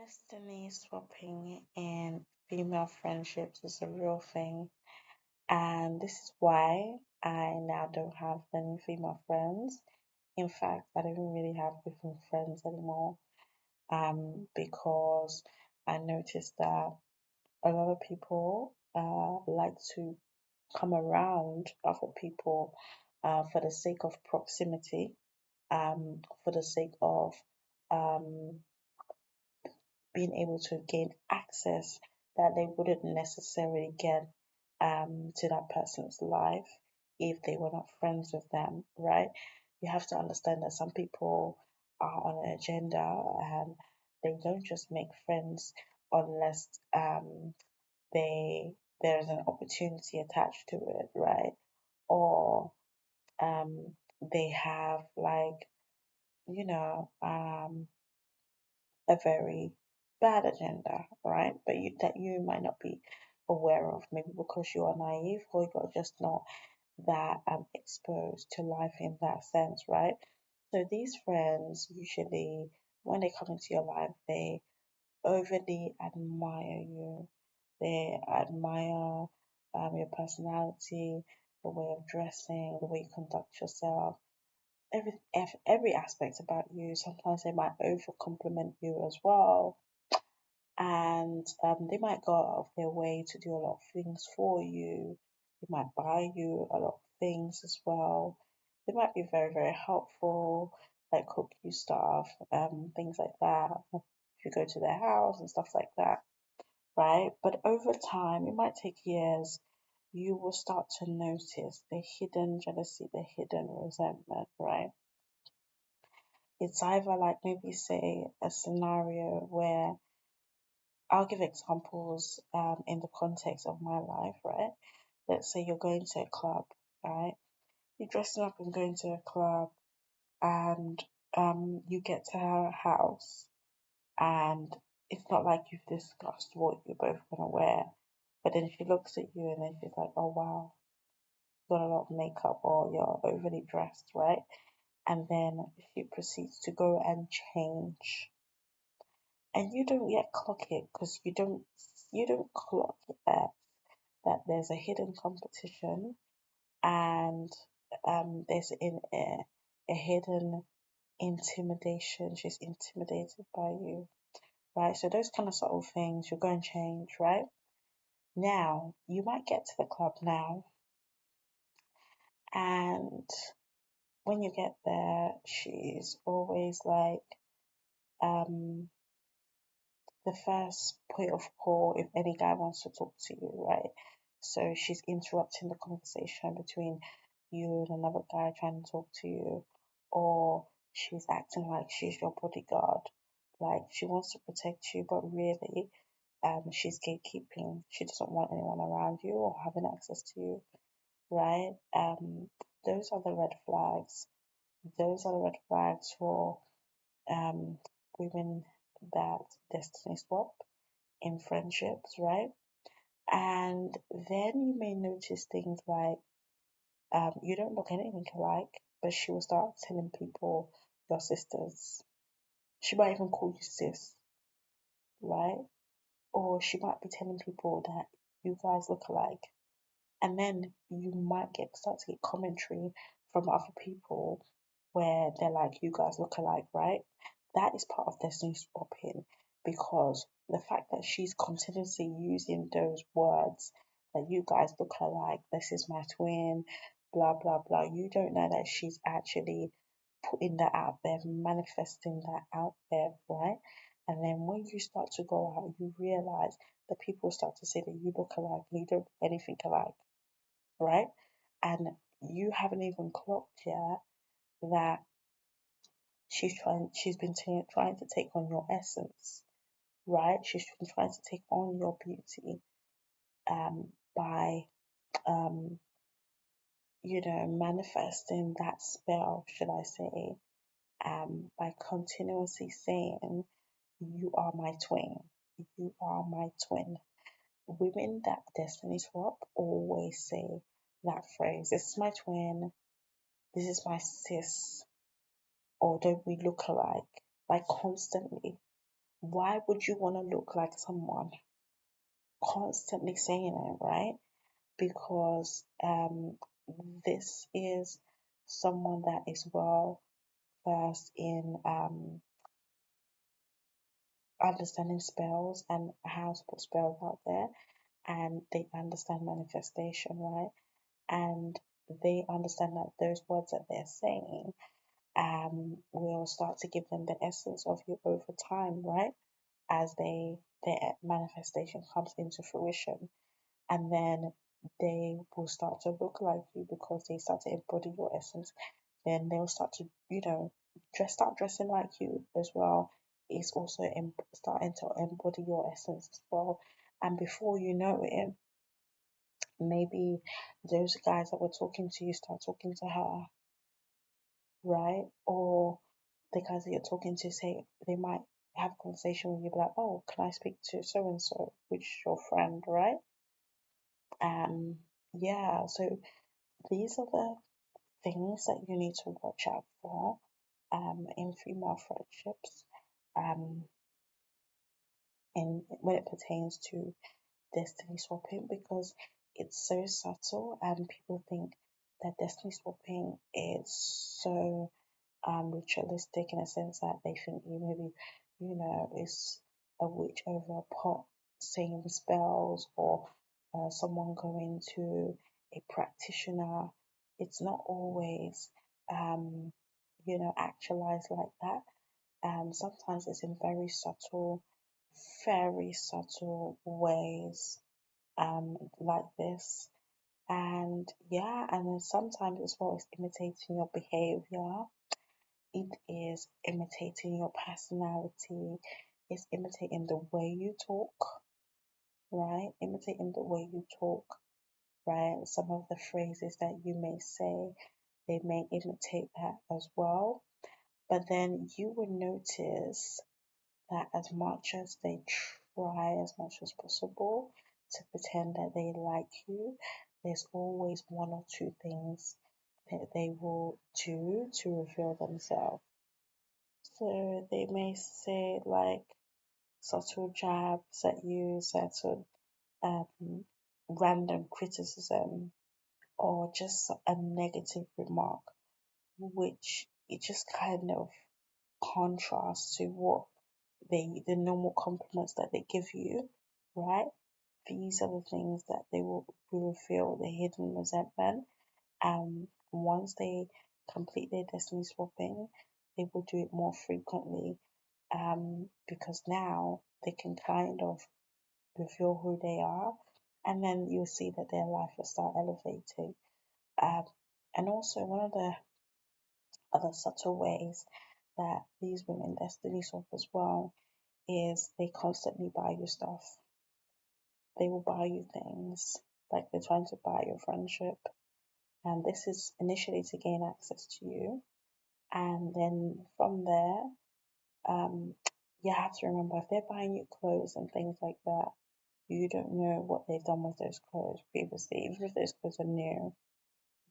Destiny swapping in female friendships is a real thing, and this is why I now don't have any female friends. In fact, I don't really have even friends anymore, because I noticed that a lot of people like to come around other people for the sake of proximity, for the sake of um, being able to gain access that they wouldn't necessarily get to that person's life if they were not friends with them, right? You have to understand that some people are on an agenda and they don't just make friends unless they there's an opportunity attached to it, right? Or um, they have like you know a very bad agenda, right? But that you might not be aware of, maybe because you are naive or you're just not that exposed to life in that sense, right? So these friends usually, when they come into your life, they overly admire you. They admire your personality, the way of dressing, the way you conduct yourself, every aspect about you. Sometimes they might over compliment you as well, and they might go out of their way to do a lot of things for you. They might buy you a lot of things as well. They might be very, very helpful, like cook you stuff, things like that. If you go to their house and stuff like that, right? But over time, it might take years, you will start to notice the hidden jealousy, the hidden resentment, right? It's either like maybe say a scenario where I'll give examples in the context of my life, right? Let's say you're going to a club, right? You're dressing up and going to a club, and you get to her house, and it's not like you've discussed what you're both gonna wear, but then she looks at you and then she's like, "Oh wow, you got a lot of makeup, or you're overly dressed, right?" And then she proceeds to go and change, and you don't yet clock it because you don't clock it that there's a hidden competition, and there's a hidden intimidation. She's intimidated by you, right? So those kind of subtle things, you're going to change, right? Now, you might get to the club now, and when you get there, she's always like um, the first point of call if any guy wants to talk to you, right? So she's interrupting the conversation between you and another guy trying to talk to you, or she's acting like she's your bodyguard, like she wants to protect you, but really, she's gatekeeping. She doesn't want anyone around you or having access to you, right? Those are the red flags. Those are the red flags for um women that destiny swap in friendships, right? And then you may notice things like you don't look anything alike, but she will start telling people your sisters. She might even call you sis, right? Or she might be telling people that you guys look alike. And then you might start to get commentary from other people where they're like, you guys look alike, right? That is part of destiny swapping, because the fact that she's continuously using those words that you guys look alike, this is my twin, blah blah blah. You don't know that she's actually putting that out there, manifesting that out there, right? And then when you start to go out, you realize that people start to say that you look alike and you don't look anything alike, right? And you haven't even clocked yet that trying to take on your essence, right? She's been trying to take on your beauty by um, manifesting that spell, should I say, by continuously saying, "You are my twin. You are my twin." Women that destiny swap always say that phrase. This is my twin. This is my sis. Or don't we look alike? Like constantly. why would you want to look like someone? Constantly saying it, right? Because this is someone that is well versed in understanding spells and how to put spells out there, and they understand manifestation, right? And they understand that those words that they're saying will start to give them the essence of you over time, right? As their manifestation comes into fruition, and then they will start to look like you because they start to embody your essence. Then they'll start to, start dressing like you as well. It's also starting to embody your essence as well. And before you know it, maybe those guys that were talking to you start talking to her, right? Or the guys that you're talking to say they might have a conversation with you, be like, oh, can I speak to so and so, which is your friend, right? Um, yeah, so these are the things that you need to watch out for in female friendships, um, and when it pertains to destiny swapping, because it's so subtle and people think that destiny swapping is so ritualistic in a sense that they think you maybe, is a witch over a pot saying spells, or someone going to a practitioner. It's not always, um, actualized like that. Sometimes it's in very subtle ways, like this. And yeah, and then sometimes as well, it's imitating your behavior, it is imitating your personality, it's imitating the way you talk, right? Imitating the way you talk, right? Some of the phrases that you may say, they may imitate that as well. But then you will notice that as much as they try as much as possible to pretend that they like you, there's always one or two things that they will do to reveal themselves. So they may say like subtle jabs at you, subtle random criticism, or just a negative remark, which it just kind of contrasts to what the normal compliments that they give you, right? These are the things that they will reveal the hidden resentment. Once they complete their destiny swapping, they will do it more frequently, because now they can kind of reveal who they are, and then you'll see that their life will start elevating. Um, and also, one of the other subtle ways that these women destiny swap as well is they constantly buy you stuff. They will buy you things, like they're trying to buy your friendship. And this is initially to gain access to you. And then from there, um, you have to remember, if they're buying you clothes and things like that, you don't know what they've done with those clothes previously. Even if those clothes are new,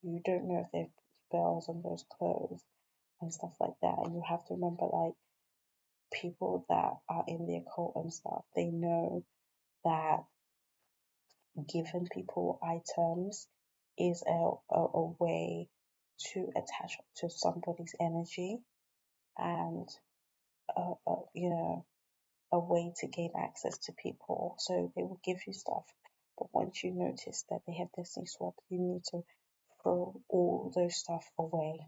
you don't know if they've put spells on those clothes and stuff like that. And you have to remember, like, people that are in the occult and stuff, they know that giving people items is a way to attach to somebody's energy, and a way to gain access to people. So they will give you stuff, but once you notice that they have destiny swap, you need to throw all those stuff away.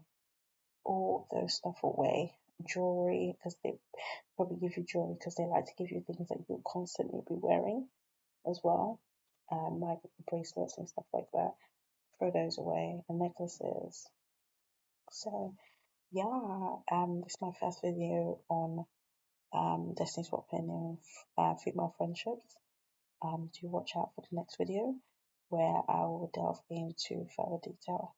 All those stuff away. Jewelry, because they probably give you jewelry because they like to give you things that you'll constantly be wearing as well, like bracelets and stuff like that. Throw those away, and necklaces. So yeah, this is my first video on destiny swapping in female friendships. Do watch out for the next video where I will delve into further detail.